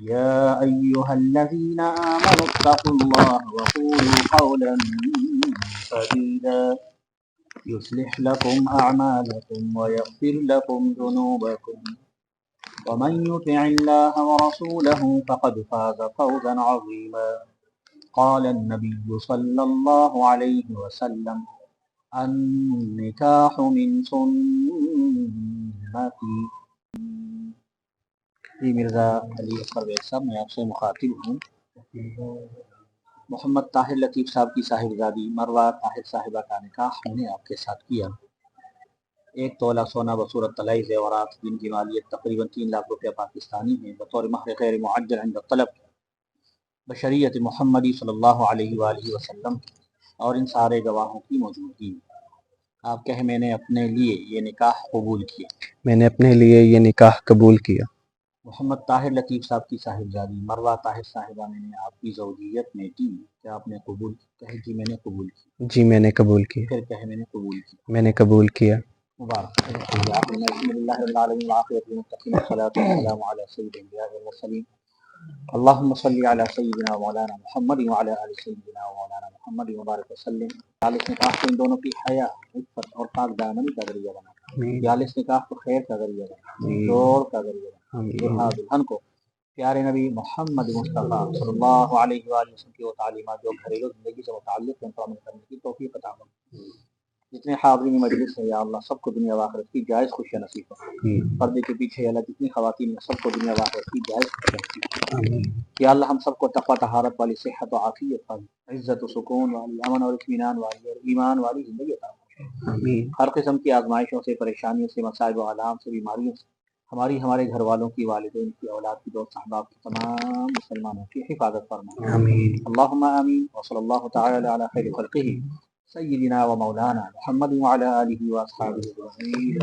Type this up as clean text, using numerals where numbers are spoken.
يا أيها الذين آمنوا اتقوا الله وقولوا قولا سديدا يصلح لكم أعمالكم ويغفر لكم ذنوبكم ومن يطع الله ورسوله فقد فاز فوزا عظيما. قال النبي صلى الله عليه وسلم النکاح من سنتی. جی مرزا علی اکبر بیگ صاحب، میں آپ سے مخاطب ہوں. محمد طاہر لطیف صاحب کی صاحبزادی مروہ طاہر صاحبہ کا نکاح میں نے آپ کے ساتھ کیا. 1 تولہ سونا بصورت طلائی زیورات جن کی مالیت تقریباً 3 لاکھ روپیہ پاکستانی ہے بطور مہر غیر معجل عند طلب بشریعت محمدی صلی اللہ علیہ وآلہ وسلم اور ان سارے گواہوں کی موجودگی. آپ کہیں میں نے اپنے لیے یہ نکاح قبول کیا. میں نے اپنے لیے یہ نکاح قبول کیا. محمد طاہر لطیف صاحب کی صاحبزادی مروہ طاہر صاحبہ نے آپ کی زوجیت میں کی. کیا آپ نے قبول کہے کہ میں نے قبول کی؟ جی میں نے قبول کیا. پھر کہے میں نے قبول کی. میں نے قبول کیا. مبارک. الحمدللہ رب العالمین والعاقبۃ للمتقین والصلاۃ والسلام علی سید الانبیاء والمرسلین اللہم صلی علی سیدنا مولانا محمد وعلی آل سیدنا مولانا محمد وبارک وسلم. 42 نکاح کو ان دونوں کی حیا، عفت اور پاک دامنی کا ذریعہ بنا. 42 نکاح کو خیر کا ذریعہ بنا، جوڑ کا ذریعہ بنا. دلہا دلہن کو پیارے نبی محمد مصطفیٰ صلی اللہ علیہ وآلہ وسلم کی وہ تعلیمات جو گھریلو زندگی سے متعلق ہیں عمل کرنے کی توفیق عطا فرما. جتنے حاضرین مجلس ہیں یا اللہ سب کو دنیا و آخرت کی جائز خوشیاں نصیب فرما. پردے کے پیچھے اللہ جتنی خواتین ہیں سب کو دنیا و آخرت کی جائز خوشیاں نصیب فرما. یا اللہ ہم سب کو تقوی طہارت والی صحت و عافیت والی، عزت و سکون والی، امن اور اطمینان والی اور ایمان والی زندگی عطا فرما. ہر قسم کی آزمائشوں سے، پریشانیوں سے، مصائب و آلام سے، بیماریوں سے ہماری، ہمارے گھر والوں کی، والدین کی، اولاد کی، دوست احباب کی، تمام مسلمانوں کی حفاظت فرما. اللہم آمین. وصلی اللہ تعالی علی خیر خلقہ سیدنا و مولانا محمد وعلی آلہ و اصحابہ اجمعین.